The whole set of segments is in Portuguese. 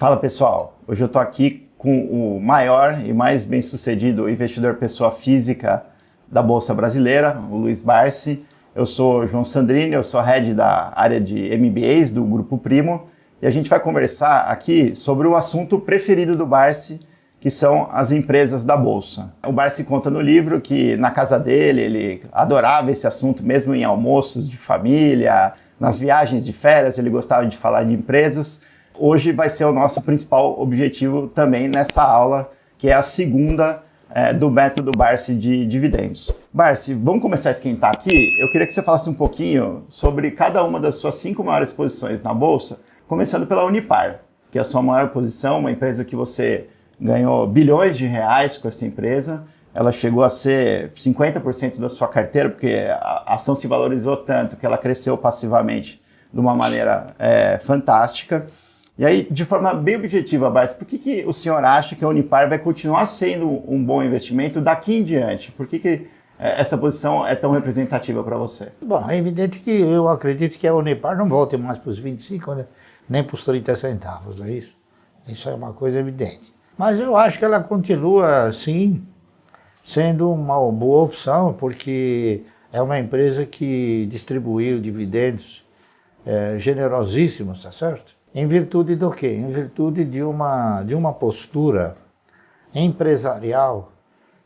Fala pessoal, hoje eu estou aqui com o maior e mais bem-sucedido investidor pessoa física da Bolsa Brasileira, o Luiz Barsi. Eu sou João Sandrini, eu sou head da área de MBAs do Grupo Primo e a gente vai conversar aqui sobre o assunto preferido do Barsi, que são as empresas da Bolsa. O Barsi conta no livro que na casa dele ele adorava esse assunto, mesmo em almoços de família, nas viagens de férias ele gostava de falar de empresas. Hoje vai ser o nosso principal objetivo também nessa aula, que é a segunda do método Barsi de dividendos. Barsi, vamos começar a esquentar aqui? Eu queria que você falasse um pouquinho sobre cada uma das suas 5 maiores posições na Bolsa, começando pela Unipar, que é a sua maior posição, uma empresa que você ganhou bilhões de reais com essa empresa. Ela chegou a ser 50% da sua carteira, porque a ação se valorizou tanto que ela cresceu passivamente de uma maneira fantástica. E aí, de forma bem objetiva, Barsi, por que o senhor acha que a Unipar vai continuar sendo um bom investimento daqui em diante? Por que essa posição é tão representativa para você? Bom, é evidente que eu acredito que a Unipar não volte mais para os 25, né? Nem para os 30 centavos, não é isso? Isso é uma coisa evidente. Mas eu acho que ela continua, sim, sendo uma boa opção, porque é uma empresa que distribuiu dividendos generosíssimos, tá certo? Em virtude do quê? Em virtude de uma postura empresarial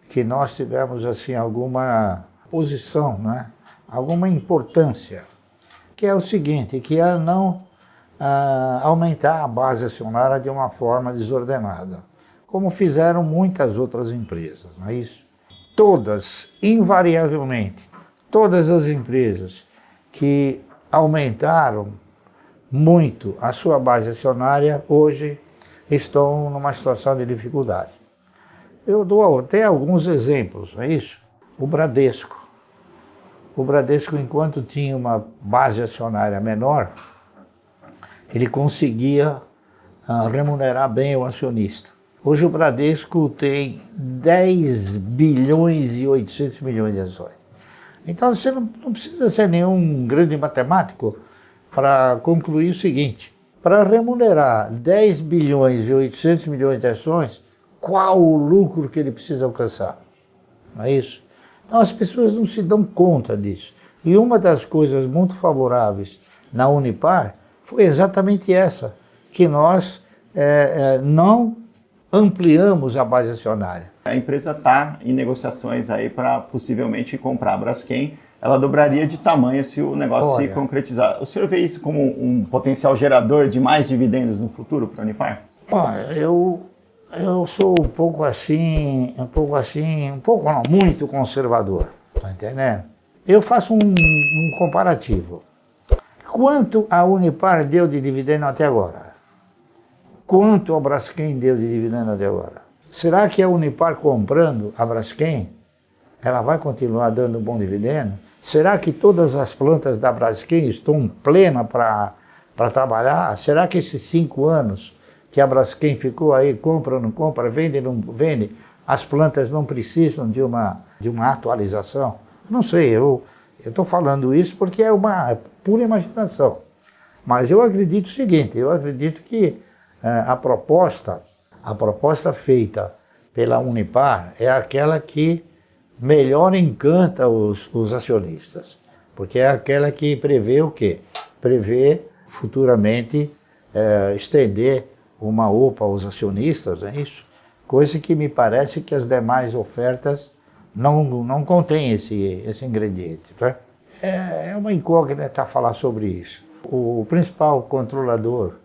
que nós tivemos assim alguma posição, né? Alguma importância, que é o seguinte, que é não aumentar a base acionária de uma forma desordenada, como fizeram muitas outras empresas, não é isso? Todas, invariavelmente, todas as empresas que aumentaram muito a sua base acionária, hoje estão numa situação de dificuldade. Eu dou até alguns exemplos, não é isso? O Bradesco, enquanto tinha uma base acionária menor, ele conseguia remunerar bem o acionista. Hoje o Bradesco tem 10 bilhões e 800 milhões de ações. Então você não precisa ser nenhum grande matemático para concluir o seguinte: para remunerar 10 bilhões e 800 milhões de ações, qual o lucro que ele precisa alcançar? Não é isso? Então as pessoas não se dão conta disso. E uma das coisas muito favoráveis na Unipar foi exatamente essa, que nós não ampliamos a base acionária. A empresa está em negociações aí para possivelmente comprar a Braskem. Ela dobraria de tamanho se o negócio se concretizar. O senhor vê isso como um potencial gerador de mais dividendos no futuro para a Unipar? Olha, eu sou um pouco não, muito conservador, tá entendendo? Eu faço um comparativo. Quanto a Unipar deu de dividendo até agora? Quanto a Braskem deu de dividendo até agora? Será que a Unipar comprando a Braskem, ela vai continuar dando bom dividendo? Será que todas as plantas da Braskem estão plenas para trabalhar? Será que esses 5 anos que a Braskem ficou aí, compra ou não compra, vende ou não vende, as plantas não precisam de uma atualização? Não sei, eu estou falando isso porque é uma pura imaginação. Mas eu acredito o seguinte, eu acredito que a proposta feita pela Unipar é aquela que melhor encanta os acionistas, porque é aquela que prevê o quê? Prevê futuramente estender uma OPA aos acionistas, é isso? Coisa que me parece que as demais ofertas não contêm esse ingrediente. Tá? É uma incógnita falar sobre isso. O principal controlador,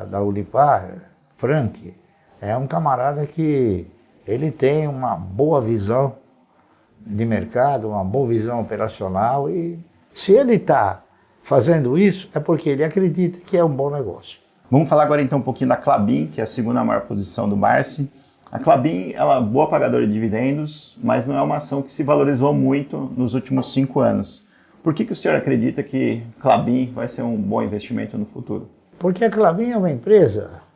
da Unipar, Frank, é um camarada que ele tem uma boa visão de mercado, uma boa visão operacional e se ele está fazendo isso é porque ele acredita que é um bom negócio. Vamos falar agora então um pouquinho da Klabin, que é a segunda maior posição do Barsi. A Klabin, ela é boa pagadora de dividendos, mas não é uma ação que se valorizou muito nos últimos 5 anos. Por que o senhor acredita que Klabin vai ser um bom investimento no futuro? Porque a Klabin é uma empresa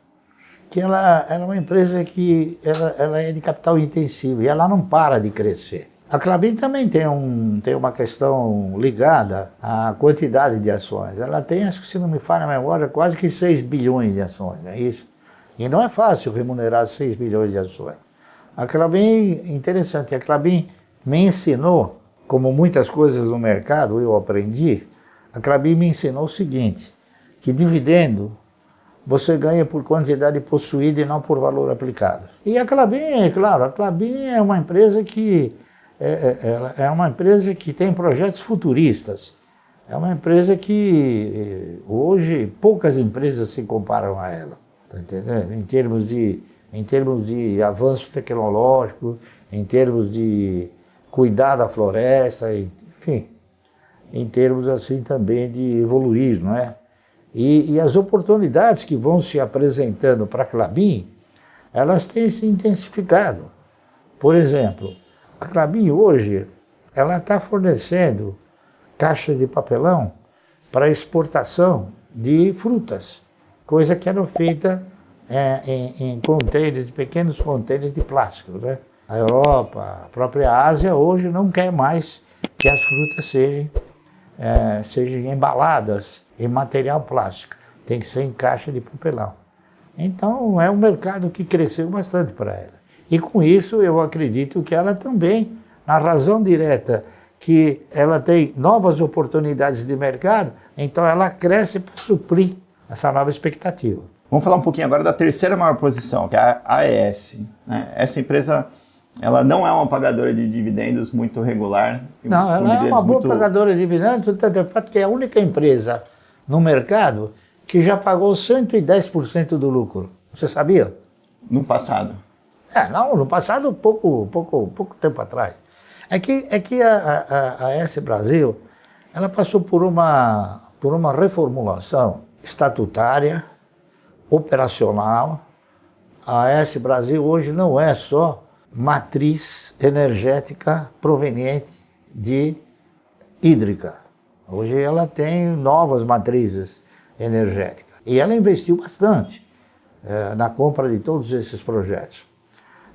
que ela é uma empresa que ela é de capital intensivo e ela não para de crescer. A Klabin também tem uma questão ligada à quantidade de ações. Ela tem, acho que se não me falha a memória, quase que 6 bilhões de ações, não é isso? E não é fácil remunerar 6 bilhões de ações. A Klabin, interessante, a Klabin me ensinou, como muitas coisas no mercado eu aprendi, a Klabin me ensinou o seguinte, que dividendo você ganha por quantidade possuída e não por valor aplicado. E a Klabin, claro, a Klabin é uma empresa que tem projetos futuristas. É uma empresa que hoje poucas empresas se comparam a ela, tá entendendo? Em termos de avanço tecnológico, em termos de cuidar da floresta, enfim, em termos assim também de evoluir, não é? E as oportunidades que vão se apresentando para a Klabin, elas têm se intensificado. Por exemplo, a Klabin hoje, ela está fornecendo caixas de papelão para exportação de frutas, coisa que era feita em contêineres, pequenos contêineres de plástico, né? A Europa, a própria Ásia, hoje não quer mais que as frutas sejam embaladas em material plástico, tem que ser em caixa de papelão. Então, é um mercado que cresceu bastante para ela. E com isso, eu acredito que ela também, na razão direta que ela tem novas oportunidades de mercado, então ela cresce para suprir essa nova expectativa. Vamos falar um pouquinho agora da terceira maior posição, que é a AES, né? Essa empresa, ela não é uma pagadora de dividendos muito regular. Não, ela é uma boa pagadora de dividendos, tanto é fato que é a única empresa no mercado que já pagou 110% do lucro. Você sabia? No passado. Não, no passado, pouco tempo atrás. É que a AES Brasil, ela passou por uma reformulação estatutária, operacional. A AES Brasil hoje não é só matriz energética proveniente de hídrica. Hoje ela tem novas matrizes energéticas. E ela investiu bastante na compra de todos esses projetos.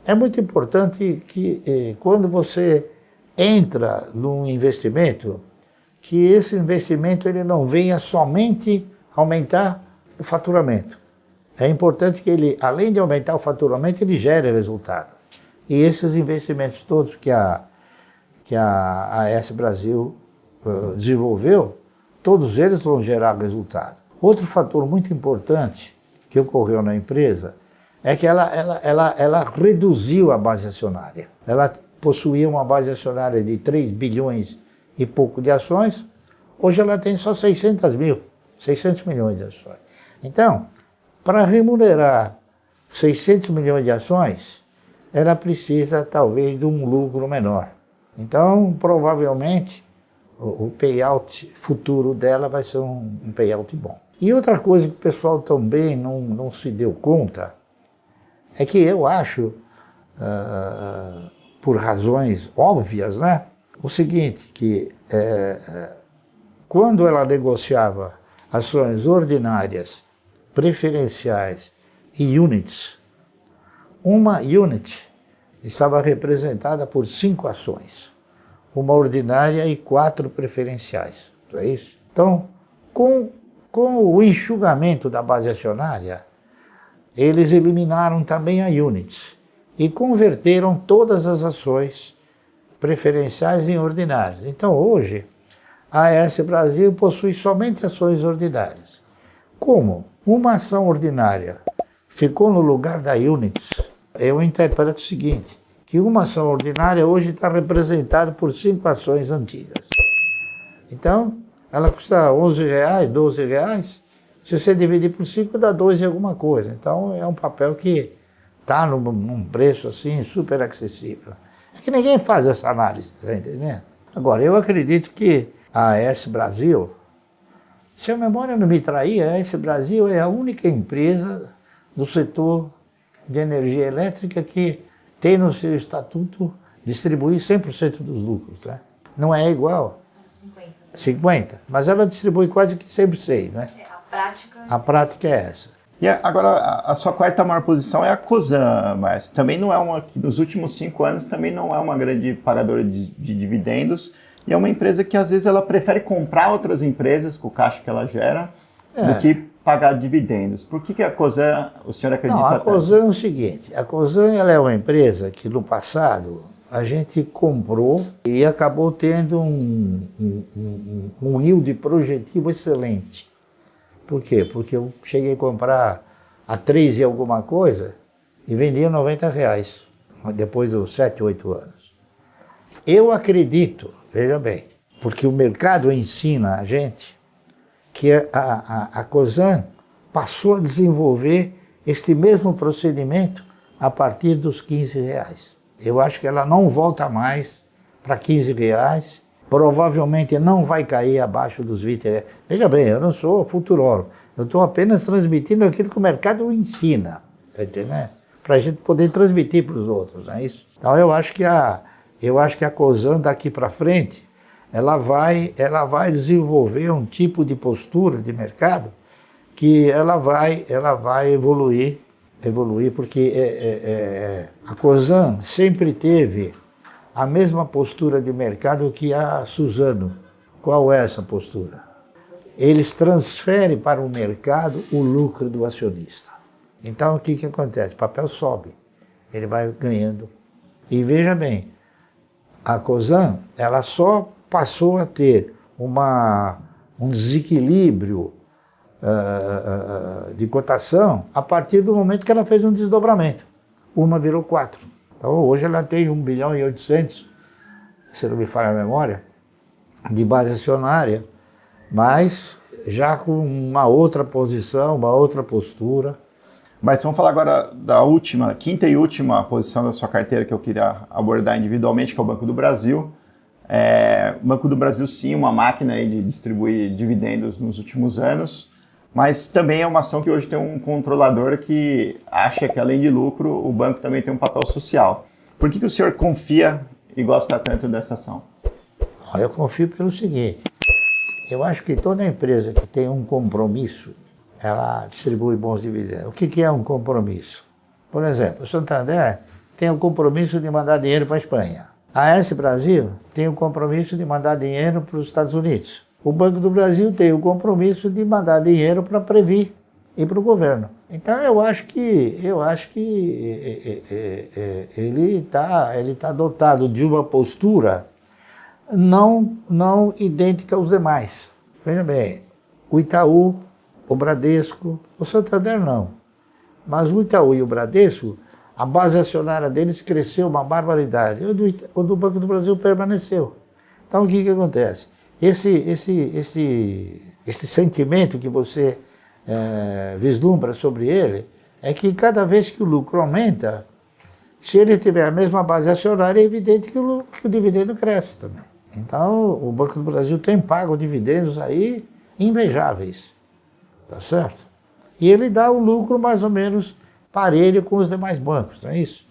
É muito importante que quando você entra num investimento, que esse investimento ele não venha somente aumentar o faturamento. É importante que ele, além de aumentar o faturamento, ele gere resultado. E esses investimentos todos que a AES Brasil desenvolveu, todos eles vão gerar resultado. Outro fator muito importante que ocorreu na empresa é que ela reduziu a base acionária. Ela possuía uma base acionária de 3 bilhões e pouco de ações, hoje ela tem só 600 milhões de ações. Então, para remunerar 600 milhões de ações, ela precisa talvez de um lucro menor. Então, provavelmente, o payout futuro dela vai ser um payout bom. E outra coisa que o pessoal também não se deu conta é que eu acho, por razões óbvias, né, o seguinte, que quando ela negociava ações ordinárias, preferenciais e units, uma unit estava representada por 5 ações, uma ordinária e 4 preferenciais, não é isso? Então, com o enxugamento da base acionária, eles eliminaram também a units e converteram todas as ações preferenciais em ordinárias. Então, hoje, a AES Brasil possui somente ações ordinárias. Como uma ação ordinária ficou no lugar da units, eu interpreto o seguinte, que uma ação ordinária hoje está representada por 5 ações antigas. Então, ela custa R$11, R$12, se você dividir por 5 dá 2 e alguma coisa. Então, é um papel que está num preço assim super acessível. É que ninguém faz essa análise, tá entendendo? Agora, eu acredito que a AES Brasil, se a memória não me trair, a AES Brasil é a única empresa do setor de energia elétrica que tem no seu estatuto distribuir 100% dos lucros, né? Não é igual. 50, mas ela distribui quase que 100%, né? A prática... A prática é essa. E agora, a sua quarta maior posição é a Cosan, Márcio. Também não é uma, que nos últimos 5 anos, também não é uma grande pagadora de dividendos. E é uma empresa que, às vezes, ela prefere comprar outras empresas com o caixa que ela gera do que pagar dividendos. Por que a Cosan, o senhor acredita Não, a tanto? Cosan é o seguinte, a Cosan ela é uma empresa que, no passado, a gente comprou e acabou tendo um yield projetivo excelente. Por quê? Porque eu cheguei a comprar a 3 e alguma coisa e vendia R$90, depois dos 7, 8 anos. Eu acredito, veja bem, porque o mercado ensina a gente que a Cosan passou a desenvolver este mesmo procedimento a partir dos R$15. Eu acho que ela não volta mais para R$15, provavelmente não vai cair abaixo dos R$20. Veja bem, eu não sou futurólogo, eu estou apenas transmitindo aquilo que o mercado ensina, tá entendendo? Para a gente poder transmitir para os outros, não é isso? Então eu acho que a Cosan daqui para frente, ela vai desenvolver um tipo de postura de mercado que ela vai evoluir porque a Cosan sempre teve a mesma postura de mercado que a Suzano. Qual é essa postura? Eles transferem para o mercado o lucro do acionista. Então o que acontece? O papel sobe, ele vai ganhando. E veja bem, a Cosan ela só passou a ter um desequilíbrio de cotação a partir do momento que ela fez um desdobramento. Uma virou 4. Então hoje ela tem 1,8 bilhão, se não me falha a memória, de base acionária, mas já com uma outra posição, uma outra postura. Mas vamos falar agora da quinta e última posição da sua carteira que eu queria abordar individualmente, que é o Banco do Brasil. O Banco do Brasil, sim, uma máquina aí de distribuir dividendos nos últimos anos, mas também é uma ação que hoje tem um controlador que acha que, além de lucro, o banco também tem um papel social. Por que o senhor confia e gosta tanto dessa ação? Eu confio pelo seguinte, eu acho que toda empresa que tem um compromisso, ela distribui bons dividendos. O que é um compromisso? Por exemplo, o Santander tem o compromisso de mandar dinheiro para a Espanha. A AS Brasil tem o compromisso de mandar dinheiro para os Estados Unidos. O Banco do Brasil tem o compromisso de mandar dinheiro para a Previ e para o governo. Então eu acho que ele está dotado de uma postura não idêntica aos demais. Veja bem, o Itaú, o Bradesco, o Santander não. Mas o Itaú e o Bradesco, a base acionária deles cresceu uma barbaridade. O do Banco do Brasil permaneceu. Então o que acontece? Esse sentimento que você vislumbra sobre ele é que cada vez que o lucro aumenta, se ele tiver a mesma base acionária, é evidente que o dividendo cresce também. Então o Banco do Brasil tem pago dividendos aí invejáveis, tá certo? E ele dá um lucro mais ou menos parelho com os demais bancos, não é isso?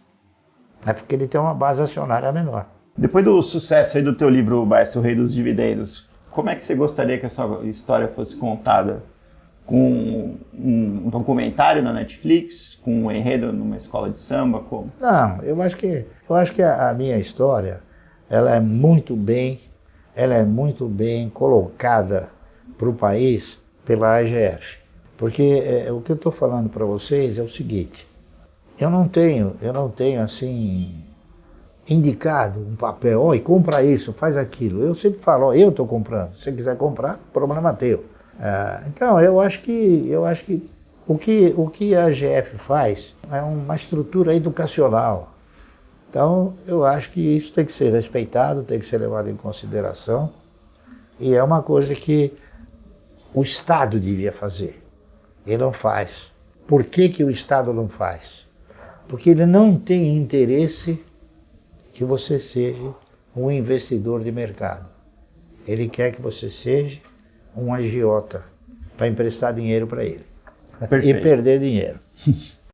É porque ele tem uma base acionária menor. Depois do sucesso aí do teu livro, Márcio, o Rei dos Dividendos, como é que você gostaria que a sua história fosse contada? Com um documentário na Netflix? Com um enredo numa escola de samba? Como? Não, eu acho que a minha história, ela é muito bem colocada para o país pela AGF. Porque o que eu estou falando para vocês é o seguinte, eu não tenho assim, indicado um papel, olha, compra isso, faz aquilo. Eu sempre falo, eu estou comprando, se você quiser comprar, problema teu. Então, eu acho que o que a AGF faz é uma estrutura educacional. Então, eu acho que isso tem que ser respeitado, tem que ser levado em consideração, e é uma coisa que o Estado devia fazer. Ele não faz. Por que o Estado não faz? Porque ele não tem interesse que você seja um investidor de mercado. Ele quer que você seja um agiota para emprestar dinheiro para ele. Perfeito. E perder dinheiro.